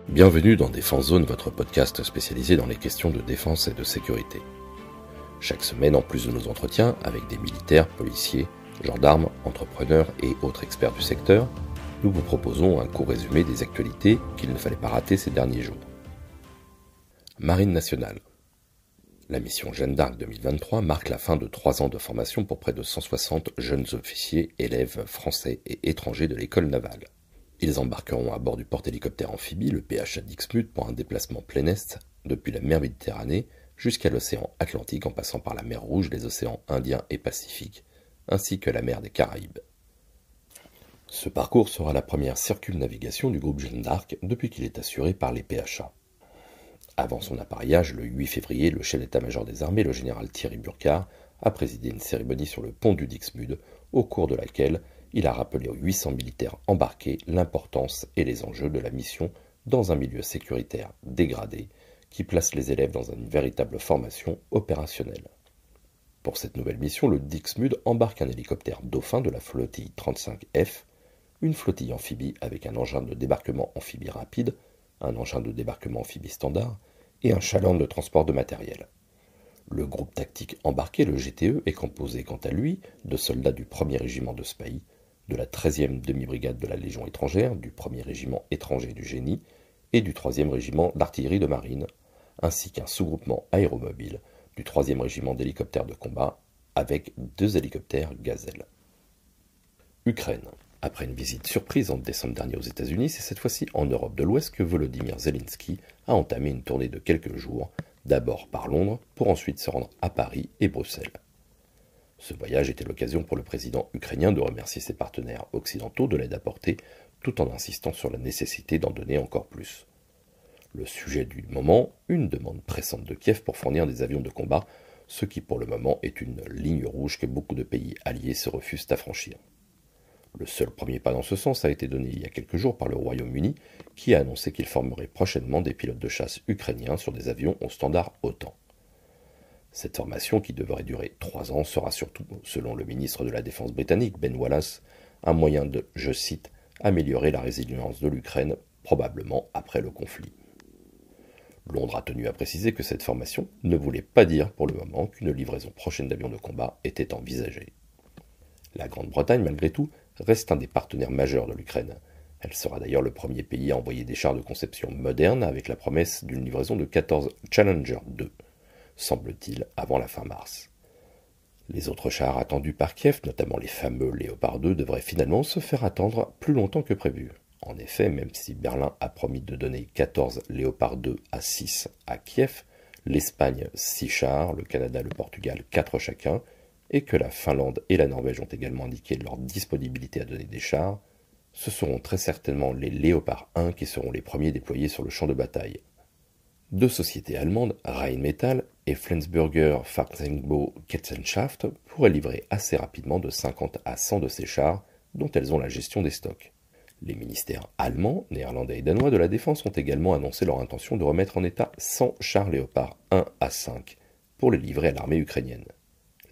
Bienvenue dans Défense Zone, votre podcast spécialisé dans les questions de défense et de sécurité. Chaque semaine, en plus de nos entretiens avec des militaires, policiers, gendarmes, entrepreneurs et autres experts du secteur, nous vous proposons un court résumé des actualités qu'il ne fallait pas rater ces derniers jours. Marine nationale. La mission Jeanne d'Arc 2023 marque la fin de 3 ans de formation pour près de 160 jeunes officiers, élèves français et étrangers de l'école navale. Ils embarqueront à bord du porte-hélicoptère amphibie, le PHA Dixmude, pour un déplacement plein est depuis la mer Méditerranée jusqu'à l'océan Atlantique en passant par la mer Rouge, les océans Indien et Pacifique, ainsi que la mer des Caraïbes. Ce parcours sera la première circumnavigation du groupe Jeanne d'Arc depuis qu'il est assuré par les PHA. Avant son appareillage, le 8 février, le chef d'état-major des armées, le général Thierry Burkhardt, a présidé une cérémonie sur le pont du Dixmude, au cours de laquelle il a rappelé aux 800 militaires embarqués l'importance et les enjeux de la mission dans un milieu sécuritaire dégradé qui place les élèves dans une véritable formation opérationnelle. Pour cette nouvelle mission, le Dixmude embarque un hélicoptère Dauphin de la flottille 35F, une flottille amphibie avec un engin de débarquement amphibie rapide, un engin de débarquement amphibie standard et un chaland de transport de matériel. Le groupe tactique embarqué, le GTE, est composé quant à lui de soldats du 1er régiment de Spahis, de la 13e demi-brigade de la Légion étrangère, du 1er régiment étranger du Génie et du 3e régiment d'artillerie de marine, ainsi qu'un sous-groupement aéromobile du 3e régiment d'hélicoptères de combat avec 2 hélicoptères Gazelle. Ukraine. Après une visite surprise en décembre dernier aux États-Unis, c'est cette fois-ci en Europe de l'Ouest que Volodymyr Zelensky a entamé une tournée de quelques jours, d'abord par Londres, pour ensuite se rendre à Paris et Bruxelles. Ce voyage était l'occasion pour le président ukrainien de remercier ses partenaires occidentaux de l'aide apportée, tout en insistant sur la nécessité d'en donner encore plus. Le sujet du moment, une demande pressante de Kiev pour fournir des avions de combat, ce qui pour le moment est une ligne rouge que beaucoup de pays alliés se refusent à franchir. Le seul premier pas dans ce sens a été donné il y a quelques jours par le Royaume-Uni, qui a annoncé qu'il formerait prochainement des pilotes de chasse ukrainiens sur des avions au standard OTAN. Cette formation, qui devrait durer 3 ans, sera surtout, selon le ministre de la Défense britannique Ben Wallace, un moyen de, je cite, améliorer la résilience de l'Ukraine, probablement après le conflit. Londres a tenu à préciser que cette formation ne voulait pas dire pour le moment qu'une livraison prochaine d'avions de combat était envisagée. La Grande-Bretagne, malgré tout, reste un des partenaires majeurs de l'Ukraine. Elle sera d'ailleurs le premier pays à envoyer des chars de conception moderne avec la promesse d'une livraison de 14 Challenger 2, semble-t-il avant la fin mars. Les autres chars attendus par Kiev, notamment les fameux Léopard 2, devraient finalement se faire attendre plus longtemps que prévu. En effet, même si Berlin a promis de donner 14 Léopard 2 à 6 à Kiev, l'Espagne 6 chars, le Canada et le Portugal 4 chacun, et que la Finlande et la Norvège ont également indiqué leur disponibilité à donner des chars, ce seront très certainement les Léopard 1 qui seront les premiers déployés sur le champ de bataille. 2 sociétés allemandes, Rheinmetall et Flensburger Fahrzeugbauketenschaft, pourraient livrer assez rapidement de 50 à 100 de ces chars, dont elles ont la gestion des stocks. Les ministères allemands, néerlandais et danois de la défense ont également annoncé leur intention de remettre en état 100 chars Léopard 1 à 5 pour les livrer à l'armée ukrainienne.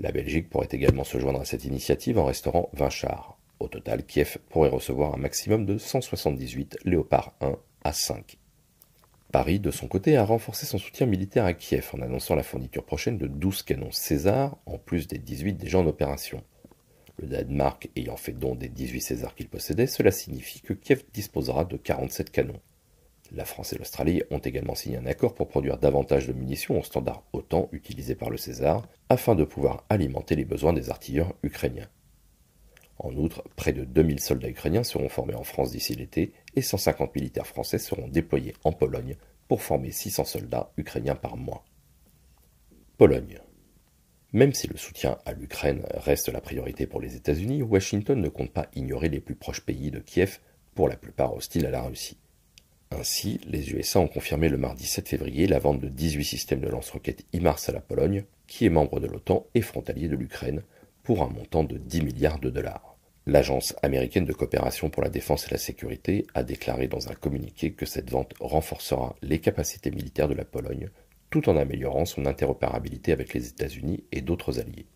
La Belgique pourrait également se joindre à cette initiative en restaurant 20 chars. Au total, Kiev pourrait recevoir un maximum de 178 Léopard 1 à 5. Paris, de son côté, a renforcé son soutien militaire à Kiev en annonçant la fourniture prochaine de 12 canons César, en plus des 18 déjà en opération. Le Danemark ayant fait don des 18 César qu'il possédait, cela signifie que Kiev disposera de 47 canons. La France et l'Australie ont également signé un accord pour produire davantage de munitions au standard OTAN utilisé par le César, afin de pouvoir alimenter les besoins des artilleurs ukrainiens. En outre, près de 2000 soldats ukrainiens seront formés en France d'ici l'été et 150 militaires français seront déployés en Pologne pour former 600 soldats ukrainiens par mois. Pologne. Même si le soutien à l'Ukraine reste la priorité pour les États-Unis, Washington ne compte pas ignorer les plus proches pays de Kiev, pour la plupart hostiles à la Russie. Ainsi, les USA ont confirmé le mardi 7 février la vente de 18 systèmes de lance-roquettes HIMARS à la Pologne, qui est membre de l'OTAN et frontalier de l'Ukraine, pour un montant de 10 milliards de dollars. L'Agence américaine de coopération pour la défense et la sécurité a déclaré dans un communiqué que cette vente renforcera les capacités militaires de la Pologne, tout en améliorant son interopérabilité avec les États-Unis et d'autres alliés.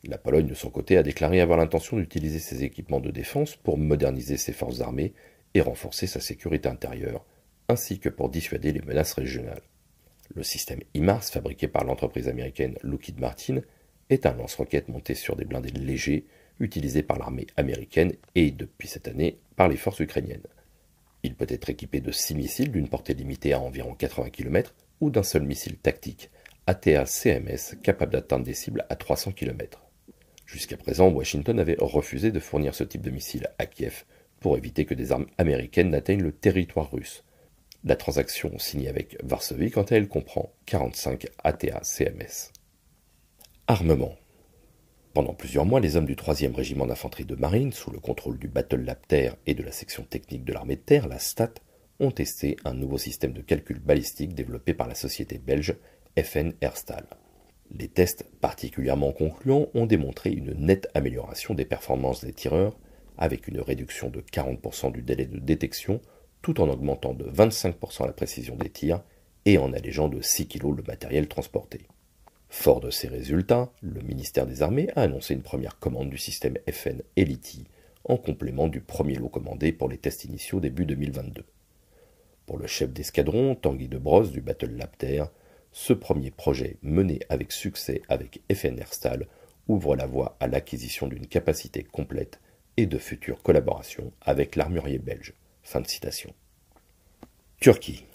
La Pologne, de son côté, a déclaré avoir l'intention d'utiliser ses équipements de défense pour moderniser ses forces armées et renforcer sa sécurité intérieure, ainsi que pour dissuader les menaces régionales. Le système HIMARS, fabriqué par l'entreprise américaine Lockheed Martin, est un lance-roquettes monté sur des blindés légers utilisé par l'armée américaine et, depuis cette année, par les forces ukrainiennes. Il peut être équipé de 6 missiles d'une portée limitée à environ 80 km ou d'un seul missile tactique, ATA-CMS, capable d'atteindre des cibles à 300 km. Jusqu'à présent, Washington avait refusé de fournir ce type de missile à Kiev pour éviter que des armes américaines n'atteignent le territoire russe. La transaction signée avec Varsovie, quant à elle, comprend 45 ATA-CMS. Armement. Pendant plusieurs mois, les hommes du 3e régiment d'infanterie de marine, sous le contrôle du Battle Lab Terre et de la section technique de l'armée de terre, la STAT, ont testé un nouveau système de calcul balistique développé par la société belge FN Herstal. Les tests particulièrement concluants ont démontré une nette amélioration des performances des tireurs, avec une réduction de 40% du délai de détection, tout en augmentant de 25% la précision des tirs et en allégeant de 6 kg le matériel transporté. Fort de ces résultats, le ministère des Armées a annoncé une première commande du système FN Eliti, en complément du premier lot commandé pour les tests initiaux début 2022. Pour le chef d'escadron, Tanguy Debrosse du Battle Lab Terre, ce premier projet mené avec succès avec FN Herstal ouvre la voie à l'acquisition d'une capacité complète et de futures collaborations avec l'armurier belge. Fin de citation. Turquie.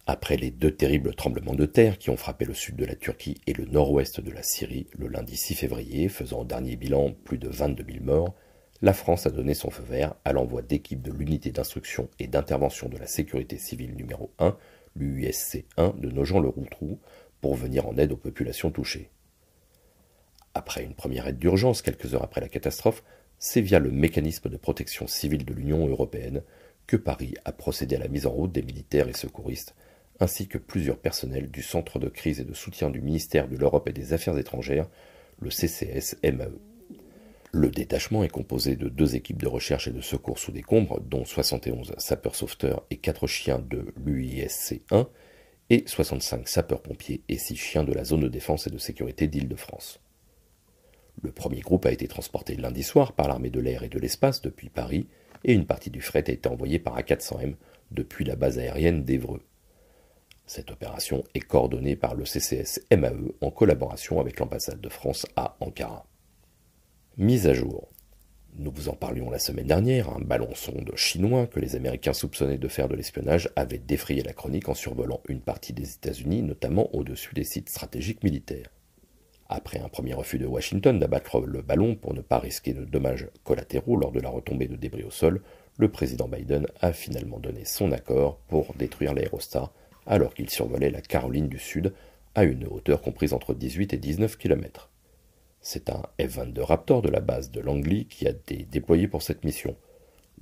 Après les 2 terribles tremblements de terre qui ont frappé le sud de la Turquie et le nord-ouest de la Syrie le lundi 6 février, faisant au dernier bilan plus de 22 000 morts, la France a donné son feu vert à l'envoi d'équipes de l'unité d'instruction et d'intervention de la sécurité civile numéro 1, l'UISC 1 de Nogent-le-Rotrou, pour venir en aide aux populations touchées. Après une première aide d'urgence quelques heures après la catastrophe, c'est via le mécanisme de protection civile de l'Union européenne que Paris a procédé à la mise en route des militaires et secouristes, ainsi que plusieurs personnels du Centre de crise et de soutien du ministère de l'Europe et des Affaires étrangères, le CCS-MAE. Le détachement est composé de 2 équipes de recherche et de secours sous décombres, dont 71 sapeurs-sauveteurs et 4 chiens de l'UISC 1, et 65 sapeurs-pompiers et 6 chiens de la zone de défense et de sécurité d'Île-de-France. Le premier groupe a été transporté lundi soir par l'armée de l'air et de l'espace depuis Paris, et une partie du fret a été envoyée par A400M depuis la base aérienne d'Évreux. Cette opération est coordonnée par le CCS-MAE en collaboration avec l'ambassade de France à Ankara. Mise à jour. Nous vous en parlions la semaine dernière, un ballon-sonde chinois que les Américains soupçonnaient de faire de l'espionnage avait défrayé la chronique en survolant une partie des États-Unis, notamment au-dessus des sites stratégiques militaires. Après un premier refus de Washington d'abattre le ballon pour ne pas risquer de dommages collatéraux lors de la retombée de débris au sol, le président Biden a finalement donné son accord pour détruire l'aérostat alors qu'il survolait la Caroline du Sud à une hauteur comprise entre 18 et 19 km. C'est un F-22 Raptor de la base de Langley qui a été déployé pour cette mission.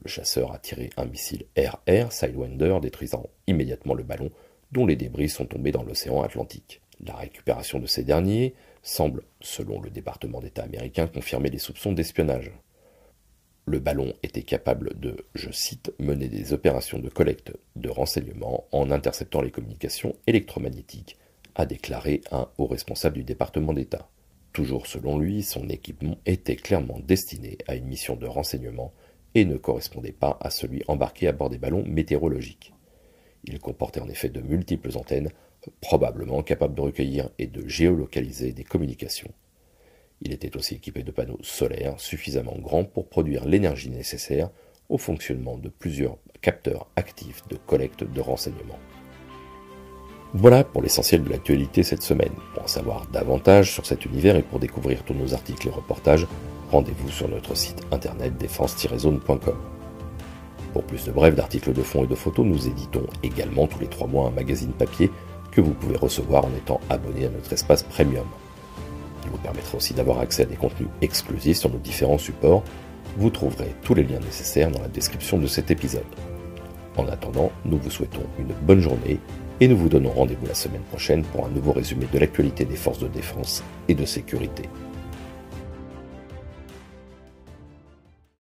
Le chasseur a tiré un missile air-air Sidewinder détruisant immédiatement le ballon dont les débris sont tombés dans l'océan Atlantique. La récupération de ces derniers semble, selon le département d'État américain, confirmer les soupçons d'espionnage. Le ballon était capable de, je cite, mener des opérations de collecte de renseignements en interceptant les communications électromagnétiques, a déclaré un haut responsable du département d'État. Toujours selon lui, son équipement était clairement destiné à une mission de renseignement et ne correspondait pas à celui embarqué à bord des ballons météorologiques. Il comportait en effet de multiples antennes, probablement capables de recueillir et de géolocaliser des communications. Il était aussi équipé de panneaux solaires suffisamment grands pour produire l'énergie nécessaire au fonctionnement de plusieurs capteurs actifs de collecte de renseignements. Voilà pour l'essentiel de l'actualité cette semaine. Pour en savoir davantage sur cet univers et pour découvrir tous nos articles et reportages, rendez-vous sur notre site internet défense-zone.com. Pour plus de brefs, d'articles de fond et de photos, nous éditons également tous les 3 mois un magazine papier que vous pouvez recevoir en étant abonné à notre espace premium. Il vous permettra aussi d'avoir accès à des contenus exclusifs sur nos différents supports. Vous trouverez tous les liens nécessaires dans la description de cet épisode. En attendant, nous vous souhaitons une bonne journée et nous vous donnons rendez-vous la semaine prochaine pour un nouveau résumé de l'actualité des forces de défense et de sécurité.